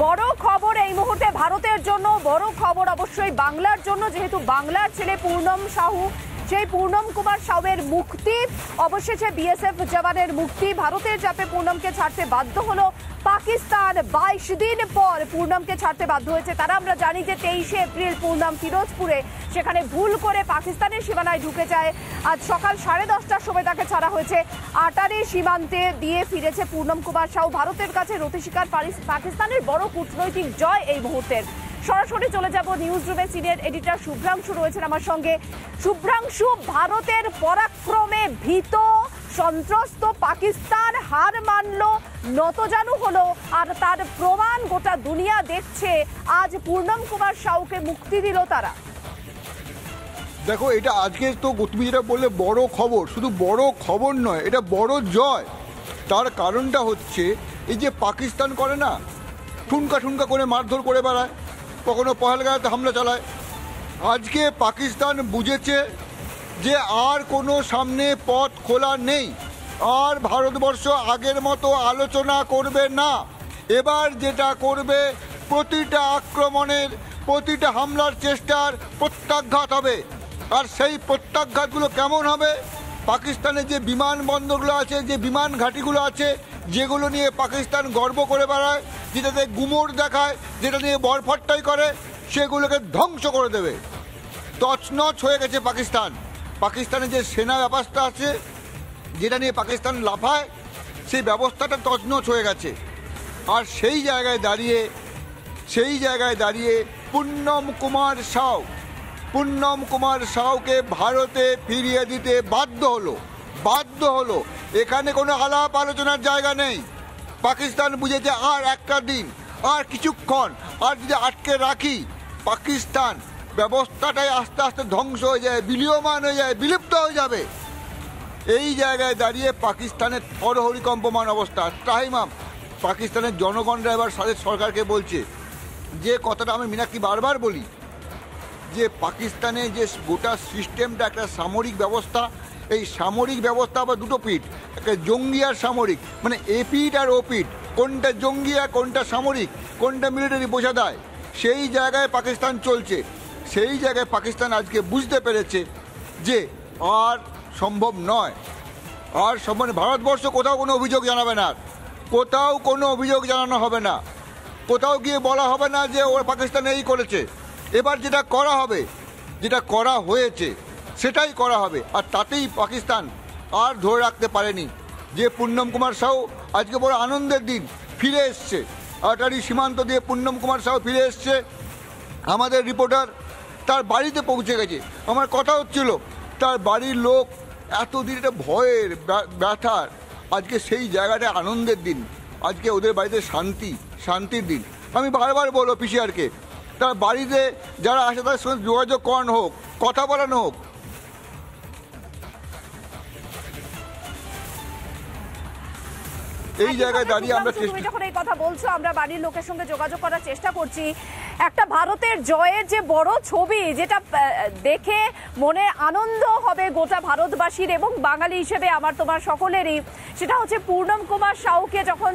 বড় খবর এই মুহূর্তে ভারতের জন্য, বড় খবর অবশ্যই বাংলার জন্য, যেহেতু বাংলার ছেলে পূর্ণম সাহু, সেই পূর্ণম কুমার সাউয়ের মুক্তি, অবশেষে বিএসএফ জওয়ানের মুক্তি। ভারতের চাপে পূর্ণমকে ছাড়তে বাধ্য হলো পাকিস্তান। 22 দিন পর পূর্ণমকে ছাড়তে বাধ্য হয়েছে তারা। আমরা জানি যে 23শে এপ্রিল পূর্ণম ফিরোজপুরে সেখানে ভুল করে পাকিস্তানের সীমানায় ঢুকে যায়। আজ সকাল 10:30টার সময় তাকে ছাড়া হয়েছে। আটারি সীমান্তে দিয়ে ফিরেছে পূর্ণম কুমার সাউ। ভারতের কাছে নথি স্বীকার পাকিস্তানের বড় কূটনৈতিক জয় এই মুহূর্তের। সরাসরি চলে যাব নিউজ রুমে, সিনিয়র এডিটর শুভ্রাংশু রয়েছেন আমার সঙ্গে। শুভ্রাংশু, ভারতের পরাক্রমে ভীত সন্ত্রস্ত পাকিস্তান হার মানলো, নতজানু হলো, আর তার প্রমাণ গোটা দুনিয়া দেখছে। আজ পূর্ণম কুমার সাউকে মুক্তি দিল তারা। দেখো, এটা আজকে তো তুমি যেটা বললে বড় খবর, শুধু বড় খবর নয়, এটা বড় জয়। তার কারণটা হচ্ছে এই যে পাকিস্তান করে না, ঠুনকা ঠুনকা করে মারধর করে বেড়ায়, কখনো পহেলগাঁওতে হামলা চালায়। আজকে পাকিস্তান বুঝেছে যে আর কোনো সামনে পথ খোলা নেই, আর ভারতবর্ষ আগের মতো আলোচনা করবে না। এবার যেটা করবে, প্রতিটা আক্রমণের, প্রতিটা হামলার চেষ্টার প্রত্যাঘাত হবে। আর সেই প্রত্যাঘাতগুলো কেমন হবে? পাকিস্তানের যে বিমানবন্দরগুলো আছে, যে বিমান ঘাঁটিগুলো আছে, যেগুলো নিয়ে পাকিস্তান গর্ব করে বেড়ায়, যেটাতে গুমর দেখায়, যেটা নিয়ে বরফট্টাই করে, সেগুলোকে ধ্বংস করে দেবে। তছনছ হয়ে গেছে পাকিস্তান। পাকিস্তানের যে সেনা ব্যবস্থা আছে, যেটা নিয়ে পাকিস্তান লাফায়, সেই ব্যবস্থাটা তছনছ হয়ে গেছে। আর সেই জায়গায় দাঁড়িয়ে পূর্ণম কুমার সাউকে ভারতে ফিরিয়ে দিতে বাধ্য হলো। এখানে কোনো আলাপ আলোচনার জায়গা নেই। পাকিস্তান বুঝেছে আর একটা দিন, আর কিছুক্ষণ আর যদি আটকে রাখি, পাকিস্তান ব্যবস্থাটাই আস্তে আস্তে ধ্বংস হয়ে যায়, বিলীয়মান হয়ে যায়, বিলুপ্ত হয়ে যাবে। এই জায়গায় দাঁড়িয়ে পাকিস্তানের থরহরিকম্পমান অবস্থা। তাইমাম পাকিস্তানের জনগণরা এবার সরকারকে বলছে যে কথাটা আমি মীনাক্ষী বারবার বলি, যে পাকিস্তানের যে গোটা সিস্টেমটা একটা সামরিক ব্যবস্থা, এই সামরিক ব্যবস্থা আবার দুটো পিঠ, একটা জঙ্গি আর সামরিক, মানে এ পিঠ আর ও পিঠ, কোনটা জঙ্গি আর কোনটা সামরিক, কোনটা মিলিটারি বোঝা দেয়, সেই জায়গায় পাকিস্তান চলছে। সেই জায়গায় পাকিস্তান আজকে বুঝতে পেরেছে যে আর সম্ভব নয়, আর সম্ভব। ভারতবর্ষ কোথাও কোনো অভিযোগ জানাবে না, কোথাও কোনো অভিযোগ জানানো হবে না, কোথাও গিয়ে বলা হবে না যে ওরা পাকিস্তান এই করেছে। এবার যেটা করা হবে, যেটা করা হয়েছে সেটাই করা হবে। আর তাতেই পাকিস্তান আর ধরে রাখতে পারেনি যে পূর্ণম কুমার সাউ আজকে বড় আনন্দের দিন, ফিরে এসছে। আটারি সীমান্ত দিয়ে পূর্ণম কুমার সাউ ফিরে এসছে। আমাদের রিপোর্টার তার বাড়িতে পৌঁছে গেছে। আমার কথা হচ্ছিল, তার বাড়ির লোক এতদিন এটা ভয়ের, ব্যথার, আজকে সেই জায়গাটা আনন্দের দিন। আজকে ওদের বাড়িতে শান্তির দিন। আমি বারবার বলবো পিসিআরকে, তার বাড়িতে যারা আসে তাদের সঙ্গে যোগাযোগ করানো হোক, কথা বলানো হোক। এই জায়গায় দাঁড়িয়ে আমরা যখন এই কথা বলছো, আমরা বাড়ির লোকের সঙ্গে যোগাযোগ করার চেষ্টা করছি। একটা ভারতের জয়ের যে বড় ছবি, যেটা দেখে মনে আনন্দ হবে গোটা ভারতবাসীর এবং বাঙালি হিসেবে আমার তোমার সকলেরই, সেটা হচ্ছে পূর্ণম কুমার সাউকে যখন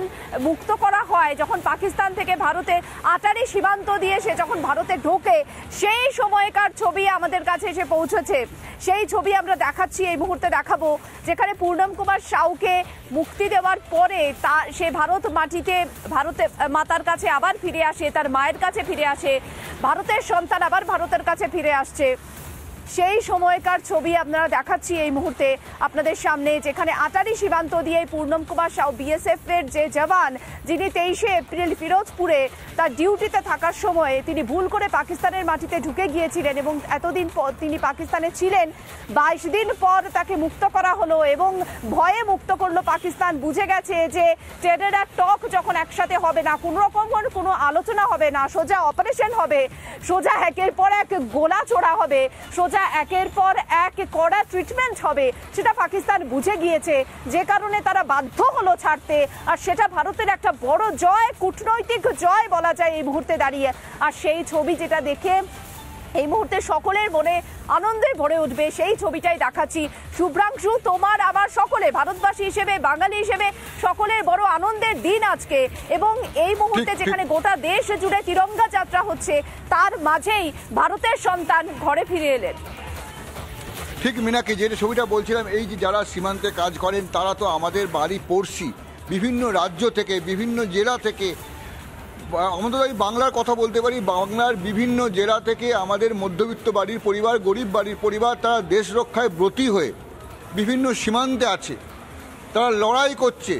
মুক্ত করা হয়, যখন পাকিস্তান থেকে ভারতে আটারি সীমান্ত দিয়ে সে যখন ভারতে ঢোকে, সেই সময়কার ছবি আমাদের কাছে এসে পৌঁছেছে। সেই ছবি আমরা দেখাচ্ছি, এই মুহূর্তে দেখাবো, যেখানে পূর্ণম কুমার সাউকে মুক্তি দেওয়ার পরে সে ভারত মাটিতে, ভারতে মাতার কাছে আবার ফিরে আসে, তার মায়ের কাছে ফিরে আসে, ভারতের সন্তান আবার ভারতের কাছে ফিরে আসছে। সেই সময়কার ছবি আপনারা দেখাচ্ছি এই মুহূর্তে আপনাদের সামনে, যেখানে আটারি সীমান্ত দিয়ে পূর্ণম কুমার সাউ বিএসএফ এর যে জওয়ান, যিনি 23শে এপ্রিল ফিরোজপুরে তার ডিউটিতে থাকার সময় তিনি ভুল করে পাকিস্তানের মাটিতে ঢুকে গিয়েছিলেন এবং এতদিন পর তিনি পাকিস্তানে ছিলেন। 22 দিন পর তাকে মুক্ত করা হলো এবং ভয়ে মুক্ত করলো পাকিস্তান। বুঝে গেছে যে টেরর আর টক যখন একসাথে হবে না, কোনো রকম কোনো আলোচনা হবে না, সোজা অপারেশন হবে, সোজা একের পর এক গোলা ছোড়া হবে, সোজা একের পর এক কড়া ট্রিটমেন্ট হবে, সেটা পাকিস্তান বুঝে গিয়েছে, যে কারণে তারা বাধ্য হলো ছাড়তে। আর সেটা ভারতের একটা বড় জয়, কূটনৈতিক জয় বলা যায় এই মুহূর্তে দাঁড়িয়ে। আর সেই ছবি যেটা দেখে এই মুহূর্তে সকলের মনে আনন্দে ভরে উঠবে সেই ছবিটাই দেখাচ্ছি। শুভ্রাংশু, তোমার আমার সকলে ভারতবাসী হিসেবে, বাঙালি হিসেবে সকলের বড় আনন্দের দিন আজকে, এবং এই মুহূর্তে যেখানে গোটা দেশ জুড়ে তিরঙ্গা যাত্রা হচ্ছে তার মাঝেই ভারতের সন্তান ঘরে ফিরে এলেন। ঠিক মিনাকে, যে ছবিটা বলছিলাম, এই যে যারা সীমান্তে কাজ করেন তারা তো আমাদের বাড়ি পড়শি, বিভিন্ন রাজ্য থেকে, বিভিন্ন জেলা থেকে, আমাদের আমি বাংলার কথা বলতে পারি, বাংলার বিভিন্ন জেলা থেকে আমাদের মধ্যবিত্ত বাড়ির পরিবার, গরিব বাড়ির পরিবার, তারা দেশ রক্ষায় ব্রতী হয়ে বিভিন্ন সীমান্তে আছে, তারা লড়াই করছে।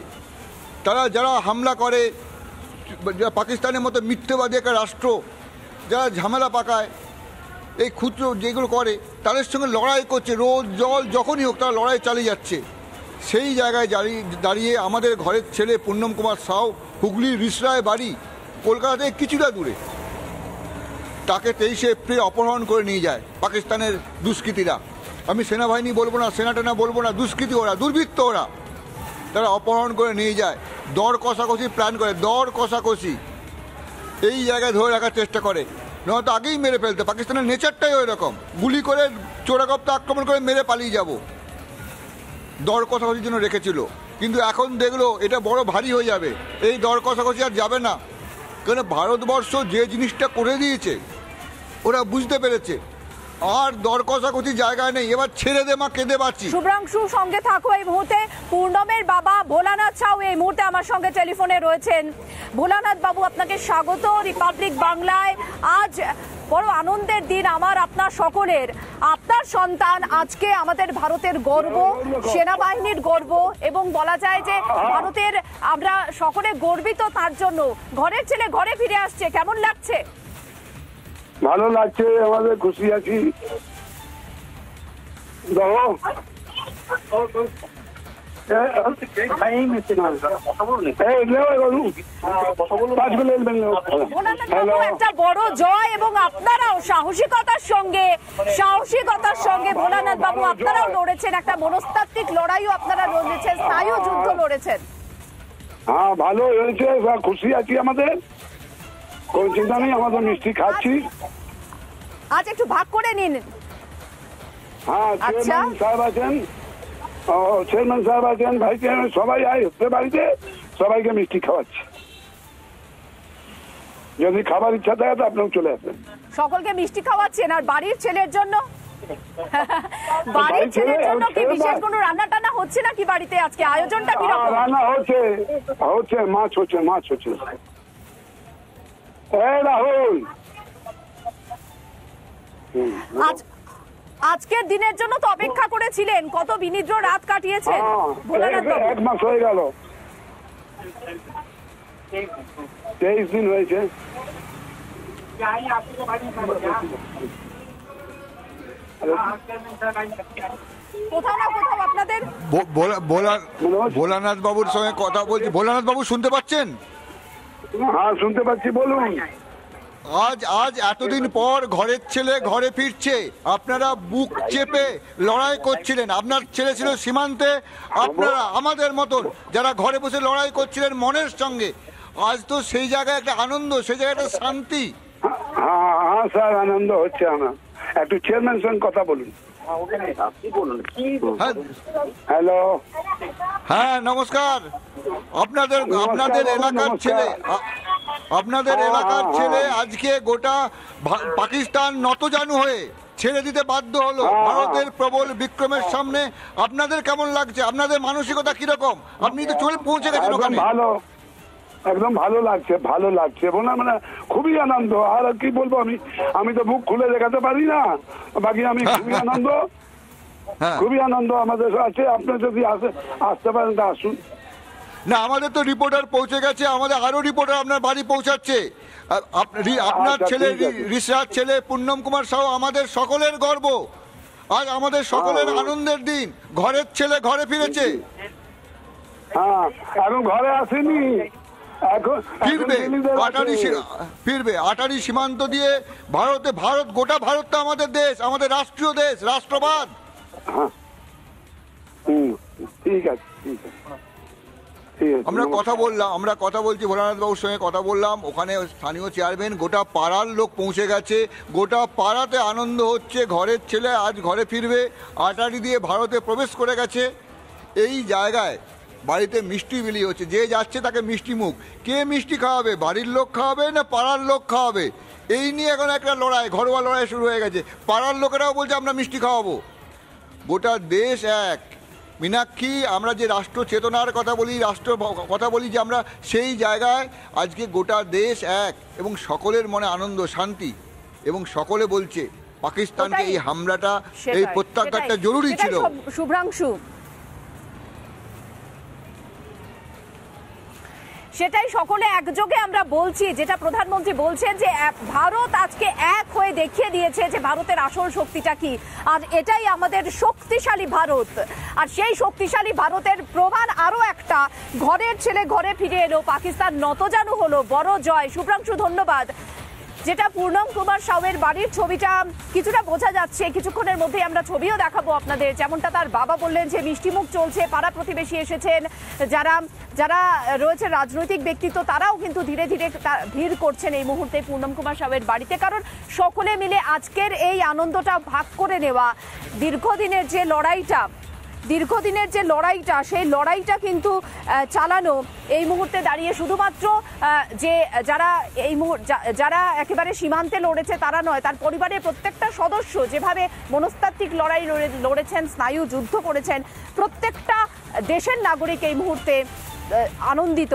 তারা যারা হামলা করে, পাকিস্তানের মতো মিথ্যেবাদী একটা রাষ্ট্র যারা ঝামেলা পাকায়, এই ক্ষুদ্র যেগুলো করে, তাদের সঙ্গে লড়াই করছে, রোদ জল যখনই হোক তারা লড়াই চালিয়ে যাচ্ছে। সেই জায়গায় দাঁড়িয়ে আমাদের ঘরের ছেলে পুণ্যম কুমার সাউ, হুগলির রিসরায় বাড়ি, কলকাতা থেকে কিছুটা দূরে, তাকে 23শে এপ্রিল অপহরণ করে নিয়ে যায় পাকিস্তানের দুষ্কৃতীরা। আমি সেনাবাহিনী বলবো না, সেনাটেনা বলবো না, দুষ্কৃতী ওরা, দুর্বৃত্ত ওরা, তারা অপহরণ করে নিয়ে যায়, দর কষাকষি প্ল্যান করে, দর কষাকষি এই জায়গায় ধরে রাখার চেষ্টা করে, নয়তো আগেই মেরে ফেলতে। পাকিস্তানের নেচারটাই ওই রকম, গুলি করে চোরাগপ্তা আক্রমণ করে মেরে পালিয়ে যাব, দর কষাকষির জন্য রেখেছিল। কিন্তু এখন দেখলো এটা বড় ভারী হয়ে যাবে, এই দর কষাকষি আর যাবে না, কারণ ভারতবর্ষ যে জিনিসটা করে দিয়েছে ওরা বুঝতে পেরেছে, আর দর কষাকষি জায়গায় নেই, এবার ছেড়ে দে মা, কেঁদে বাঁচি। শুভ্রাংশু, সঙ্গে থাকো এই মুহূর্তে। পূর্ণমের বাবা ভোলানাথ সাউ এই মুহূর্তে আমার সঙ্গে টেলিফোনে রয়েছেন। ভোলানাথ বাবু, আপনাকে স্বাগত রিপাবলিক বাংলায়। আজ বড় আনন্দের দিন আমার আপনার সকলের। আপনার সন্তান আজকে আমাদের ভারতের গর্ব, সেনাবাহিনীর গর্ব, এবং বলা যায় যে ভারতের আমরা সকলে গর্বিত তার জন্য। ঘরের ছেলে ঘরে ফিরে আসছে, কেমন লাগছে? ভালো লাগছে, আমাদের খুশি আছি। একটা বড় জয়, এবং আপনারাও সাহসিকতার সঙ্গে ভোলানাথ বাবু আপনারাও লড়েছেন, একটা মনস্তাত্ত্বিক লড়াইও আপনারা লড়েছেন, স্নায়ু যুদ্ধ লড়েছেন। হ্যাঁ, ভালো হয়েছে, খুশি আছি, আমাদের কোন চিন্তা নেই, আমাদের মিষ্টি খাচ্ছি। আজ একটু ভাগ করে নিন। হ্যাঁ, চেয়ারম্যান সাহেব আছেন, চেয়ারম্যান সাহেব আছেন, ভাই চেয়ারম্যান, সবাই আসছে বাড়িতে, সবাইকে মিষ্টি খাওয়াচ্ছি। যদি খাবার ইচ্ছা থাকে তো আপনিও চলে আসবেন। সকলকে মিষ্টি খাওয়াচ্ছেন। আর বাড়ির ছেলের জন্য বাড়ির ছেলের জন্য কি বিশেষ কোনো রান্না টান্না হচ্ছে নাকি বাড়িতে? আজকে আয়োজনটা কিরকম? রান্না হচ্ছে, মাছ হচ্ছে। রাহুল, আজকের দিনের জন্য তো অপেক্ষা করেছিলেন, কত বিনিদ্র রাত কাটিয়েছেন ভোলানাথ বাবু? 1 মাস হয়ে গেল, 23 দিন হয়েছে। কোথাও না কোথাও আপনাদের ভোলানাথ বাবুর সঙ্গে কথা বলছি। ভোলানাথ বাবু শুনতে পাচ্ছেন? হ্যাঁ, শুনতে পাচ্ছি, বলুন। আজ এতদিন পর ঘরের ছেলে ঘরে ফিরছে, আপনারা বুক চেপে লড়াই করছিলেন, আপনার ছেলে ছিল সীমান্তে, আপনারা আমাদের মতন যারা ঘরে বসে লড়াই করছিলেন মনের সঙ্গে, আজ তো সেই জায়গায় একটা আনন্দ, সেই জায়গায় একটা শান্তি। হ্যাঁ স্যার, আনন্দ হচ্ছে। আমার একটু চেয়ারম্যান সঙ্গে কথা বলুন। হ্যালো, হ্যাঁ নমস্কার। আপনাদের এলাকার ছেলে আজকে গোটা পাকিস্তান নতজানু হয়ে ছেড়ে দিতে বাধ্য হলো ভারতের প্রবল বিক্রমের সামনে। আপনাদের কেমন লাগছে? আপনাদের মানসিকতা কিরকম? আপনি তো চলে পৌঁছে গেছেন ওখানে। একদম ভালো লাগছে মানে খুবই আনন্দ। আর কি বলবো, আমি তো বুক খুলে দেখাতে পারি না, বাকি আমি খুবই আনন্দ আমাদের আছে। আপনি যদি আসতে পারেন তা আসুন। না, আমাদের তো রিপোর্টার পৌঁছে গেছে, আমাদের আরো রিপোর্টার আপনার বাড়ি পৌঁছাচ্ছে। আপনার ছেলে, রিসরার ছেলে পুণ্যম কুমার সাউ আমাদের সকলের গর্ব। আজ আমাদের সকলের আনন্দের দিন, ঘরের ছেলে ঘরে ফিরেছে। হ্যাঁ, এখন ঘরে আসেনি, ফিরবে আটারি সীমান্ত দিয়ে ভারত, গোটা ভারতটা আমাদের দেশ, আমাদের রাষ্ট্রীয় দেশ, রাষ্ট্রবাদ। ঠিক আছে। ঠিক আছে, আমরা নমস্কার। কথা বলছি ভোলানাথ বাবুর সঙ্গে কথা বললাম, ওখানে স্থানীয় চেয়ারম্যান, গোটা পাড়ার লোক পৌঁছে গেছে, গোটা পাড়াতে আনন্দ হচ্ছে, ঘরের ছেলে আজ ঘরে ফিরবে, আটারি দিয়ে ভারতে প্রবেশ করে গেছে। এই জায়গায় বাড়িতে মিষ্টি বিলি হচ্ছে, যে যাচ্ছে তাকে মিষ্টি মুখ। কে মিষ্টি খাওয়াবে, বাড়ির লোক খাওয়াবে না পাড়ার লোক খাওয়াবে, এই নিয়ে এখন একটা লড়াই, ঘরোয়া লড়াই শুরু হয়ে গেছে। পাড়ার লোকেরাও বলছে আমরা মিষ্টি খাওয়াবো। গোটা দেশ এক। মীনাক্ষী, আমরা যে রাষ্ট্র চেতনার কথা বলি, কথা বলি, যে আমরা সেই জায়গায় আজকে গোটা দেশ এক এবং সকলের মনে আনন্দ, শান্তি, এবং সকলে বলছে পাকিস্তানকে এই হামলাটা, এই প্রত্যাঘাতটা জরুরি ছিল। শুভ্রাংশু, সেটাই সকলে একযোগে আমরা বলছি, যেটা প্রধানমন্ত্রী বলছেন যে ভারত আজকে এক হয়ে দেখিয়ে দিয়েছে যে ভারতের আসল শক্তিটা কি, আর এটাই আমাদের শক্তিশালী ভারত। আর সেই শক্তিশালী ভারতের প্রমাণ আরো একটা, ঘরের ছেলে ঘরে ফিরে এলো, পাকিস্তান নতজানু হলো, বড় জয়। শুভ্রাংশু, ধন্যবাদ। যেটা পূর্ণম কুমার সাউয়ের বাড়ির ছবিটা কিছুটা বোঝা যাচ্ছে, কিছুক্ষণের মধ্যেই আমরা ছবিও দেখাবো আপনাদের। যেমনটা তার বাবা বললেন যে মিষ্টিমুখ চলছে, পাড়া প্রতিবেশী এসেছেন, যারা রয়েছে রাজনৈতিক ব্যক্তিত্ব, তারাও কিন্তু ধীরে ধীরে ভিড় করছেন এই মুহূর্তে পূর্ণম কুমার সাউয়ের বাড়িতে, কারণ সকলে মিলে আজকের এই আনন্দটা ভাগ করে নেওয়া। দীর্ঘদিনের যে লড়াইটা সেই লড়াইটা কিন্তু চালানো এই মুহূর্তে দাঁড়িয়ে শুধুমাত্র যে যারা একেবারে সীমান্তে লড়েছে তারা নয়, তার পরিবারের প্রত্যেকটা সদস্য যেভাবে মনস্তাত্ত্বিক লড়াই লড়েছেন, স্নায়ু যুদ্ধ করেছেন, প্রত্যেকটা দেশের নাগরিক এই মুহূর্তে আনন্দিত।